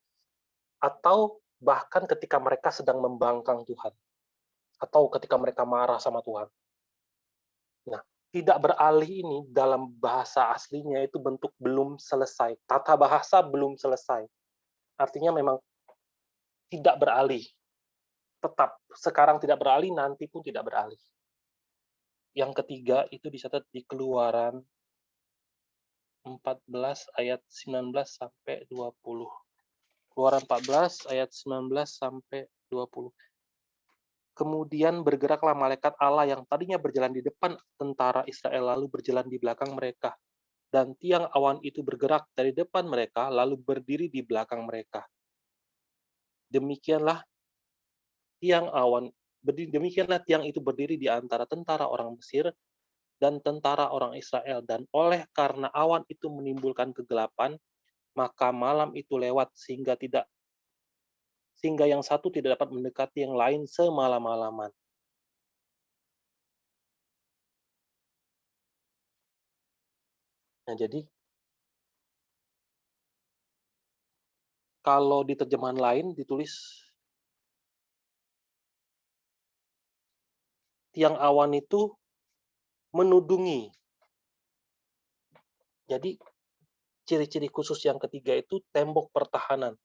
atau bahkan ketika mereka sedang membangkang Tuhan. Atau ketika mereka marah sama Tuhan. Nah, tidak beralih ini dalam bahasa aslinya itu bentuk belum selesai. Tata bahasa belum selesai. Artinya memang tidak beralih. Tetap, sekarang tidak beralih, nanti pun tidak beralih. Yang ketiga itu dicatat di Keluaran 14 ayat 19 sampai 20. Keluaran 14 ayat 19 sampai 20. Kemudian bergeraklah malaikat Allah yang tadinya berjalan di depan tentara Israel lalu berjalan di belakang mereka. Dan tiang awan itu bergerak dari depan mereka lalu berdiri di belakang mereka. Demikianlah tiang itu berdiri di antara tentara orang Mesir dan tentara orang Israel, dan oleh karena awan itu menimbulkan kegelapan, maka malam itu lewat sehingga yang satu tidak dapat mendekati yang lain semalam-malaman. Nah, jadi kalau di terjemahan lain ditulis tiang awan itu menudungi. Jadi ciri-ciri khusus yang ketiga itu tembok pertahanan.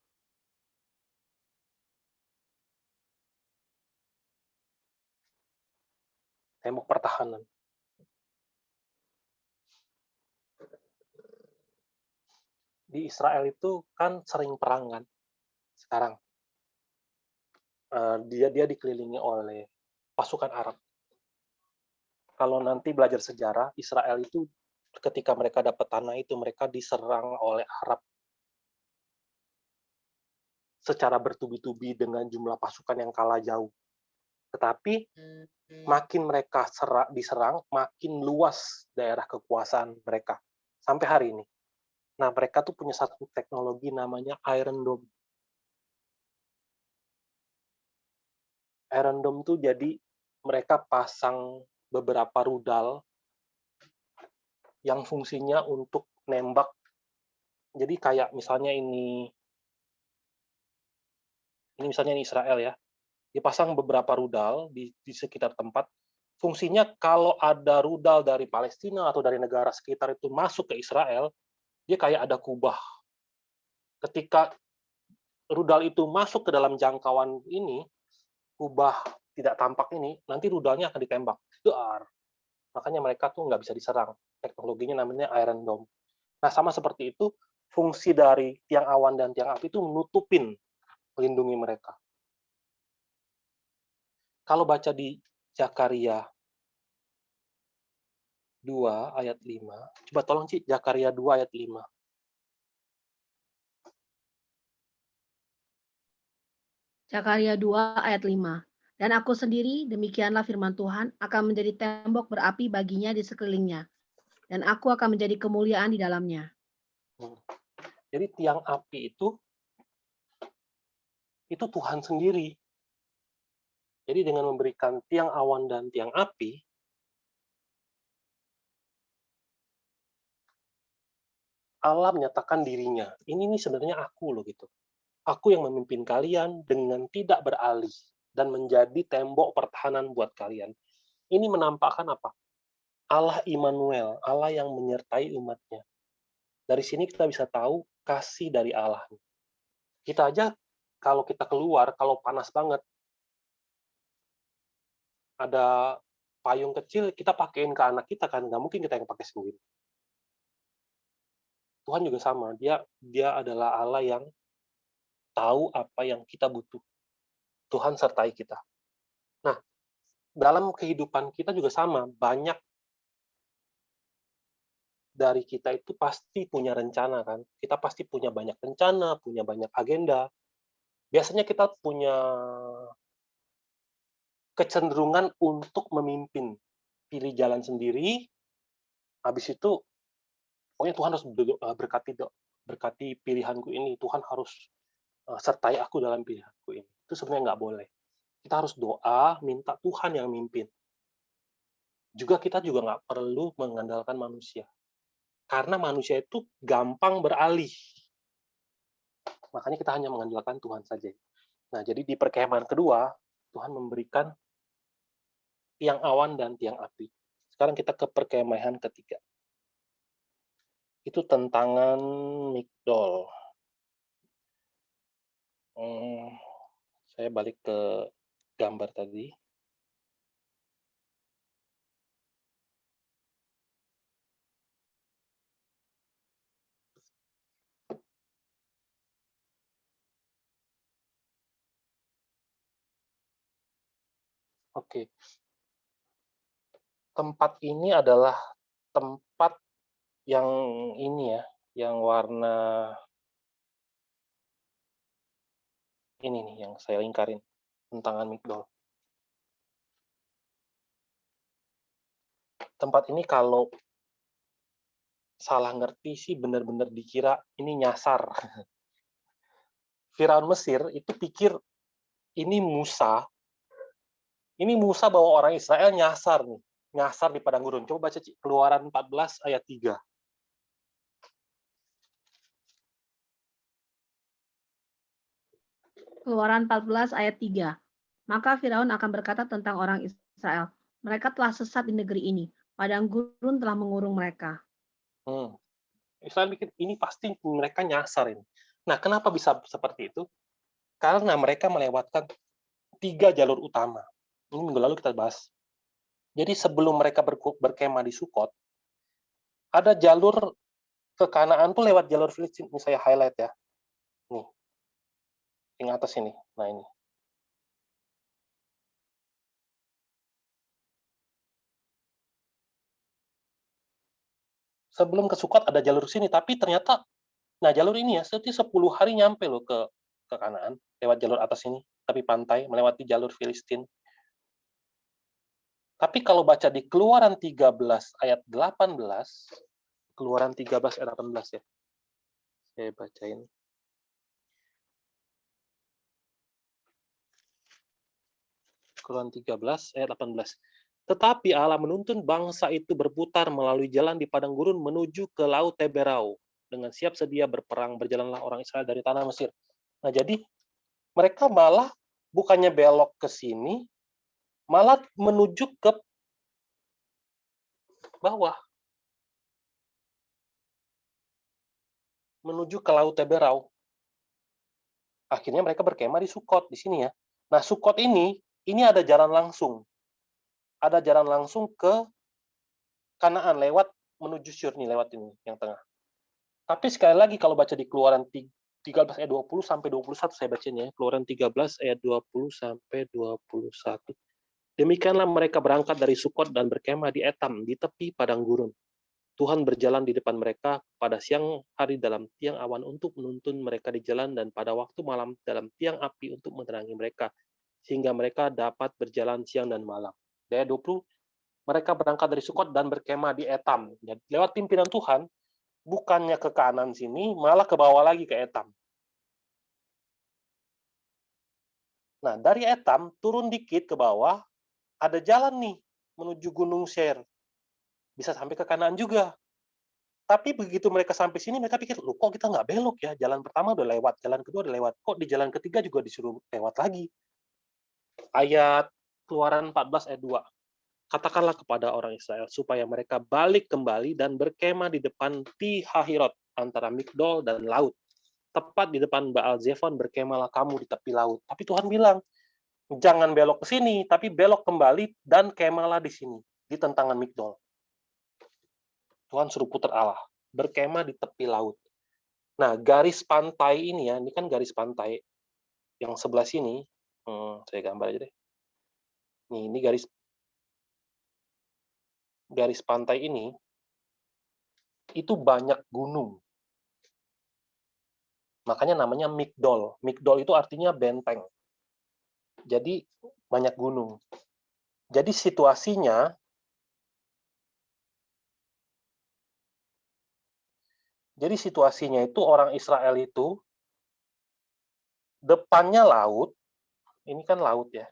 Tembok pertahanan. Di Israel itu kan sering perang kan sekarang. Dia dikelilingi oleh pasukan Arab. Kalau nanti belajar sejarah, Israel itu ketika mereka dapat tanah itu mereka diserang oleh Arab secara bertubi-tubi dengan jumlah pasukan yang kalah jauh. Tetapi makin mereka diserang, makin luas daerah kekuasaan mereka sampai hari ini. Nah, mereka tuh punya satu teknologi namanya Iron Dome. Iron Dome tuh jadi mereka pasang beberapa rudal yang fungsinya untuk nembak. Jadi kayak misalnya ini misalnya ini Israel ya, dipasang beberapa rudal di sekitar tempat. Fungsinya kalau ada rudal dari Palestina atau dari negara sekitar itu masuk ke Israel, dia kayak ada kubah. Ketika rudal itu masuk ke dalam jangkauan ini, kubah tidak tampak ini, nanti rudalnya akan ditembak. Dar. Makanya mereka tuh nggak bisa diserang. Teknologinya namanya Iron Dome. Nah, sama seperti itu, fungsi dari tiang awan dan tiang api itu menutupin, melindungi mereka. Kalau baca di Zakaria 2 ayat 5, coba tolong Ci, Zakaria 2 ayat 5. Zakaria 2 ayat 5. Dan aku sendiri, demikianlah firman Tuhan, akan menjadi tembok berapi baginya di sekelilingnya. Dan aku akan menjadi kemuliaan di dalamnya. Jadi tiang api itu Tuhan sendiri. Jadi dengan memberikan tiang awan dan tiang api, Allah menyatakan dirinya. Ini nih sebenarnya aku loh gitu. Aku yang memimpin kalian dengan tidak beralih dan menjadi tembok pertahanan buat kalian. Ini menampakkan apa? Allah Immanuel, Allah yang menyertai umatnya. Dari sini kita bisa tahu kasih dari Allah. Kita aja kalau kita keluar, kalau panas banget, ada payung kecil, kita pakein ke anak kita kan, nggak mungkin kita yang pakai sendiri. Tuhan juga sama, dia adalah Allah yang tahu apa yang kita butuh. Tuhan sertai kita. Nah, dalam kehidupan kita juga sama, banyak dari kita itu pasti punya rencana kan. Kita pasti punya banyak rencana, punya banyak agenda. Biasanya kita punya kecenderungan untuk memimpin, pilih jalan sendiri, habis itu pokoknya Tuhan harus berkati pilihanku ini, Tuhan harus sertai aku dalam pilihanku ini. Itu sebenarnya nggak boleh. Kita harus doa, minta Tuhan yang mimpin. Juga kita juga nggak perlu mengandalkan manusia. Karena manusia itu gampang beralih. Makanya kita hanya mengandalkan Tuhan saja. Nah, jadi di perkemahan kedua, Tuhan memberikan tiang awan dan tiang api. Sekarang kita ke perkemahan ketiga. Itu tentangan Migdol. Saya balik ke gambar tadi. Oke. Tempat ini adalah tempat yang ini ya, yang warna ini nih yang saya lingkarin, tentangan Migdol. Tempat ini kalau salah ngerti sih benar-benar dikira ini nyasar. Firaun Mesir itu pikir ini Musa bawa orang Israel nyasar nih. Nyasar di padang gurun. Coba baca Keluaran 14 ayat 3. Keluaran 14 ayat 3. Maka Firaun akan berkata tentang orang Israel, mereka telah sesat di negeri ini, padang gurun telah mengurung mereka. Israel pikir ini pasti mereka nyasar ini. Nah, kenapa bisa seperti itu? Karena mereka melewatkan 3 jalur utama. Ini minggu lalu kita bahas. Jadi sebelum mereka berkemah di Sukot, ada jalur ke Kanaan tuh lewat jalur Filistin. Ini saya highlight ya. Nih, yang atas ini. Nah ini. Sebelum ke Sukot ada jalur sini, tapi ternyata, nah jalur ini ya, setiap 10 hari nyampe loh ke Kanaan, lewat jalur atas ini, tapi pantai, melewati jalur Filistin. Tapi kalau baca di Keluaran 13 ayat 18, Keluaran 13 ayat 18 ya, saya bacain. Keluaran 13 ayat 18. Tetapi Allah menuntun bangsa itu berputar melalui jalan di padang gurun menuju ke Laut Teberau. Dengan siap sedia berperang, berjalanlah orang Israel dari tanah Mesir. Nah, jadi mereka malah bukannya belok ke sini, malah menuju ke bawah. Menuju ke Laut Teberau. Akhirnya mereka berkemah di Sukot, di sini ya. Nah, Sukot ini ada jalan langsung. Ada jalan langsung ke Kanaan lewat menuju Syur nih, lewat ini yang tengah. Tapi sekali lagi kalau baca di Keluaran 13 ayat 20 sampai 21 saya bacanya, Keluaran 13 ayat 20 sampai 21. Demikianlah mereka berangkat dari Sukot dan berkemah di Etam di tepi padang gurun. Tuhan berjalan di depan mereka pada siang hari dalam tiang awan untuk menuntun mereka di jalan dan pada waktu malam dalam tiang api untuk menerangi mereka sehingga mereka dapat berjalan siang dan malam. Ayat 20, mereka berangkat dari Sukot dan berkemah di Etam. Jadi, lewat pimpinan Tuhan, bukannya ke kanan sini, malah ke bawah lagi ke Etam. Nah, dari Etam, turun dikit ke bawah, ada jalan nih, menuju Gunung Seir. Bisa sampai ke Kanaan juga. Tapi begitu mereka sampai sini, mereka pikir, loh kok kita nggak belok ya? Jalan pertama udah lewat, jalan kedua udah lewat. Kok di jalan ketiga juga disuruh lewat lagi? Ayat Keluaran 14 ayat 2. Katakanlah kepada orang Israel supaya mereka balik kembali dan berkemah di depan Pi-hahirot antara Migdol dan laut. Tepat di depan Baal Zephon berkemahlah kamu di tepi laut. Tapi Tuhan bilang, jangan belok ke sini, tapi belok kembali dan kemahlah di sini, di tentangan Migdol. Tuhan suruh putar Allah, berkemah di tepi laut. Nah, garis pantai ini ya, ini kan garis pantai yang sebelah sini, saya gambar aja deh. Nih, ini garis pantai ini itu banyak gunung. Makanya namanya Migdol. Migdol itu artinya benteng. Jadi banyak gunung. Jadi situasinya itu orang Israel itu depannya laut. Ini kan laut ya.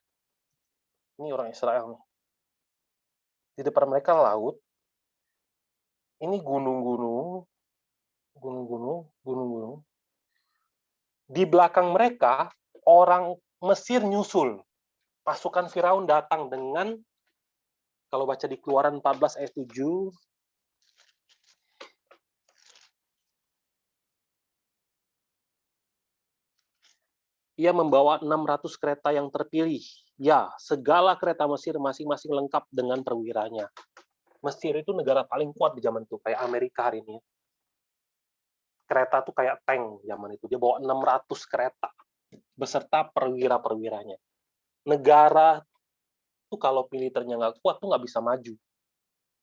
Ini orang Israel nih. Di depan mereka laut. Ini gunung-gunung. Di belakang mereka, orang Mesir nyusul. Pasukan Firaun datang dengan, kalau baca di Keluaran 14 ayat 7, ia membawa 600 kereta yang terpilih. Ya, segala kereta Mesir masing-masing lengkap dengan perwiranya. Mesir itu negara paling kuat di zaman itu, kayak Amerika hari ini. Kereta tuh kayak tank zaman itu. Dia bawa 600 kereta beserta perwira-perwiranya. Negara tuh kalau militernya nggak kuat tuh nggak bisa maju.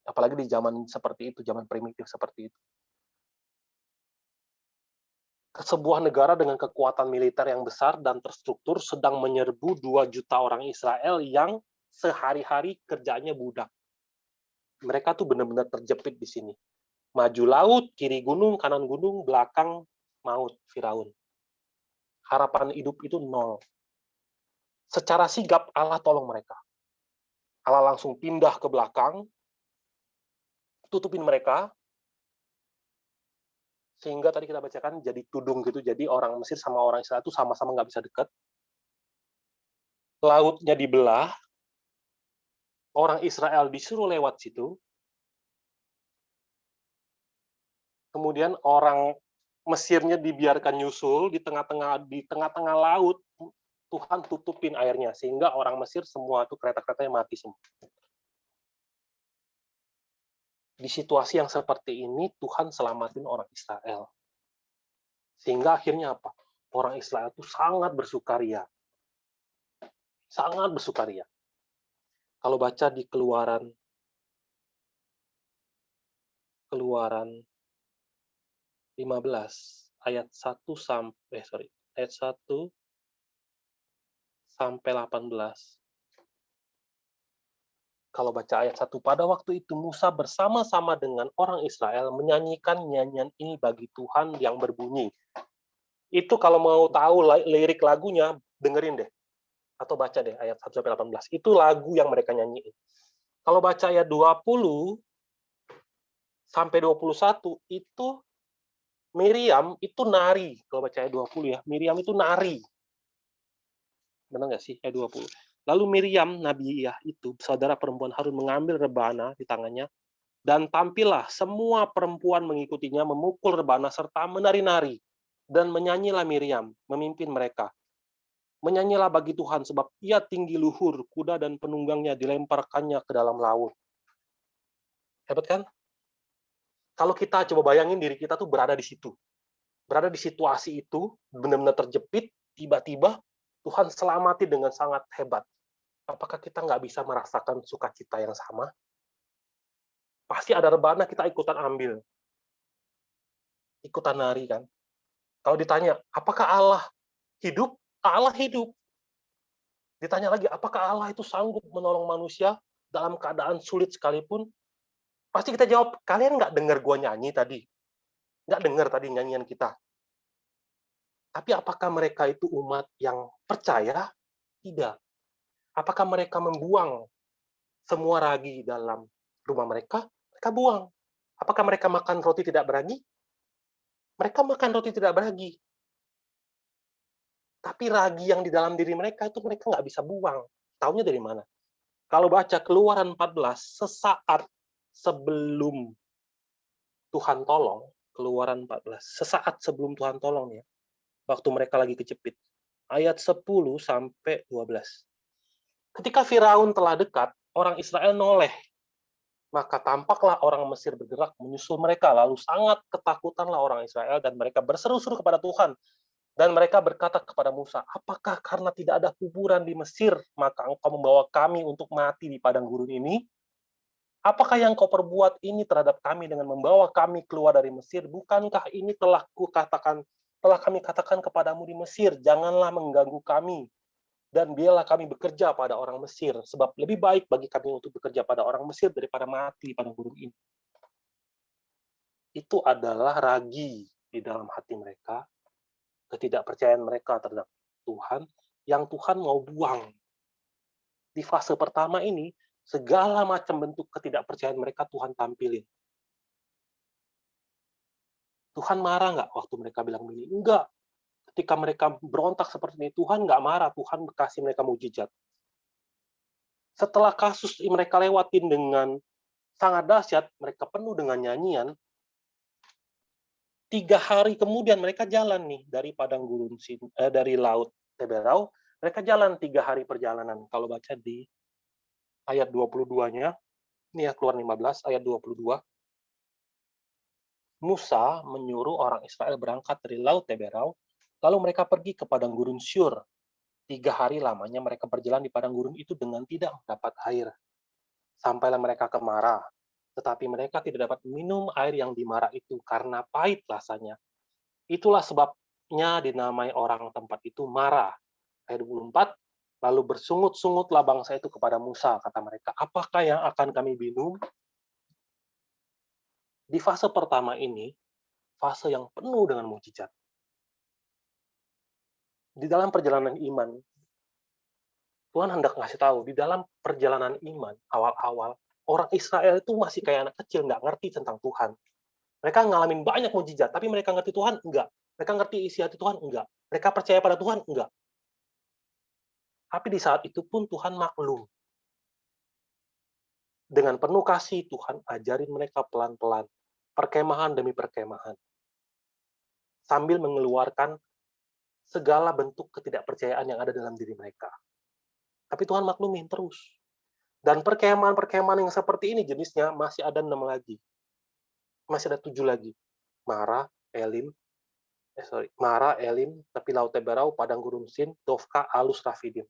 Apalagi di zaman seperti itu, zaman primitif seperti itu. Sebuah negara dengan kekuatan militer yang besar dan terstruktur sedang menyerbu 2 juta orang Israel yang sehari-hari kerjanya budak. Mereka tuh benar-benar terjepit di sini. Maju laut, kiri gunung, kanan gunung, belakang maut Firaun. Harapan hidup itu nol. Secara sigap Allah tolong mereka. Allah langsung pindah ke belakang, tutupin mereka, sehingga tadi kita bacakan jadi tudung gitu. Jadi orang Mesir sama orang Israel itu sama-sama nggak bisa dekat. Lautnya dibelah, orang Israel disuruh lewat situ, kemudian orang Mesirnya dibiarkan nyusul di tengah-tengah laut. Tuhan tutupin airnya sehingga orang Mesir semua itu kereta-keretanya mati semua. Di situasi yang seperti ini Tuhan selamatin orang Israel. Sehingga akhirnya apa? Orang Israel itu sangat bersukaria. Sangat bersukaria. Kalau baca di Keluaran 15 ayat 1 sampai 18. Kalau baca ayat 1, pada waktu itu Musa bersama-sama dengan orang Israel menyanyikan nyanyian ini bagi Tuhan yang berbunyi. Itu kalau mau tahu lirik lagunya, dengerin deh. Atau baca deh ayat 1 sampai 18. Itu lagu yang mereka nyanyiin. Kalau baca ayat 20 sampai 21, itu Miriam itu nari. Kalau baca ayat 20 ya, Miriam itu nari. Benar nggak sih ayat 20? Lalu Miriam, Nabiyah itu, saudara perempuan Harun, mengambil rebana di tangannya, dan tampillah semua perempuan mengikutinya memukul rebana serta menari-nari. Dan menyanyilah Miriam, memimpin mereka. Menyanyilah bagi Tuhan, sebab ia tinggi luhur, kuda dan penunggangnya dilemparkannya ke dalam laut. Hebat kan? Kalau kita coba bayangin diri kita tuh berada di situ. Berada di situasi itu, benar-benar terjepit, tiba-tiba Tuhan selamati dengan sangat hebat. Apakah kita nggak bisa merasakan sukacita yang sama? Pasti ada rebana kita ikutan ambil. Ikutan nari kan? Kalau ditanya, apakah Allah hidup? Allah hidup. Ditanya lagi, apakah Allah itu sanggup menolong manusia dalam keadaan sulit sekalipun? Pasti kita jawab, kalian nggak dengar gue nyanyi tadi? Nggak dengar tadi nyanyian kita? Tapi apakah mereka itu umat yang percaya? Tidak. Apakah mereka membuang semua ragi dalam rumah mereka? Mereka buang. Apakah mereka makan roti tidak beragi? Mereka makan roti tidak beragi. Tapi ragi yang di dalam diri mereka itu mereka nggak bisa buang. Taunya dari mana? Kalau baca Keluaran 14, sesaat sebelum Tuhan tolong, Keluaran 14, sesaat sebelum Tuhan tolong ya, waktu mereka lagi kejepit. Ayat 10 sampai 12. Ketika Firaun telah dekat, orang Israel noleh. Maka tampaklah orang Mesir bergerak menyusul mereka, lalu sangat ketakutanlah orang Israel dan mereka berseru-seru kepada Tuhan. Dan mereka berkata kepada Musa, apakah karena tidak ada kuburan di Mesir, maka engkau membawa kami untuk mati di padang gurun ini? Apakah yang kau perbuat ini terhadap kami dengan membawa kami keluar dari Mesir? Bukankah ini telah kami katakan kepadamu di Mesir, janganlah mengganggu kami, dan biarlah kami bekerja pada orang Mesir, sebab lebih baik bagi kami untuk bekerja pada orang Mesir daripada mati pada gurun ini. Itu adalah ragi di dalam hati mereka, ketidakpercayaan mereka terhadap Tuhan, yang Tuhan mau buang. Di fase pertama ini, segala macam bentuk ketidakpercayaan mereka Tuhan tampilin. Tuhan marah nggak waktu mereka bilang begini? Enggak. Ketika mereka berontak seperti ini, Tuhan nggak marah. Tuhan kasih mereka mujizat. Setelah kasus mereka lewatin dengan sangat dahsyat, mereka penuh dengan nyanyian, 3 hari kemudian mereka jalan nih dari padang gurun dari laut Teberau, mereka jalan 3 hari perjalanan. Kalau baca di ayat 22-nya, ini ya Keluaran 15 ayat 22. Musa menyuruh orang Israel berangkat dari laut Teberau, lalu mereka pergi ke padang gurun Syur. 3 hari lamanya mereka berjalan di padang gurun itu dengan tidak mendapat air. Sampailah mereka ke Mara, tetapi mereka tidak dapat minum air yang di Mara itu karena pahit rasanya. Itulah sebabnya dinamai orang tempat itu Mara. Ayat 24, lalu bersungut-sungutlah bangsa itu kepada Musa, kata mereka, apakah yang akan kami minum? Di fase pertama ini, fase yang penuh dengan mujizat. Di dalam perjalanan iman, Tuhan hendak ngasih tahu, di dalam perjalanan iman, awal-awal, orang Israel itu masih kayak anak kecil, nggak ngerti tentang Tuhan. Mereka ngalamin banyak mujizat, tapi mereka ngerti Tuhan? Enggak. Mereka ngerti isi hati Tuhan? Enggak. Mereka percaya pada Tuhan? Enggak. Tapi di saat itu pun Tuhan maklum. Dengan penuh kasih, Tuhan ajarin mereka pelan-pelan. Perkemahan demi perkemahan. Sambil mengeluarkan segala bentuk ketidakpercayaan yang ada dalam diri mereka. Tapi Tuhan maklumin terus. Dan perkemahan-perkemahan yang seperti ini jenisnya masih ada 6 lagi. Masih ada 7 lagi. Mara, Elim, Tepi Laut Teberau, Padang Gurun Sin, Dofka, Alus, Rafidim.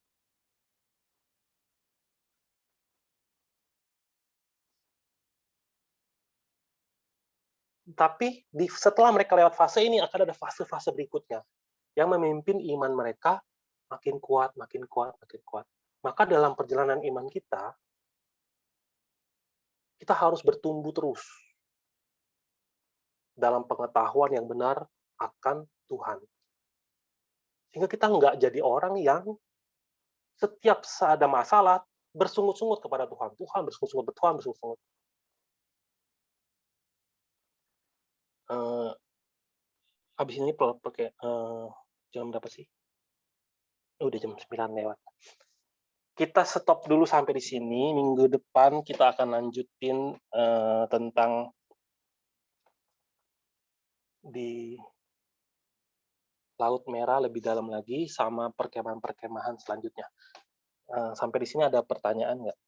Tapi setelah mereka lewat fase ini akan ada fase-fase berikutnya yang memimpin iman mereka makin kuat, makin kuat, makin kuat. Maka dalam perjalanan iman kita harus bertumbuh terus dalam pengetahuan yang benar akan Tuhan. Sehingga kita nggak jadi orang yang setiap ada masalah bersungut-sungut kepada Tuhan. Tuhan bersungut-sungut, Tuhan bersungut-sungut. Habis ini pakai jam berapa sih? Udah jam 9 lewat. Kita stop dulu sampai di sini. Minggu depan kita akan lanjutin tentang di Laut Merah lebih dalam lagi sama perkemahan-perkemahan selanjutnya. Sampai di sini ada pertanyaan nggak?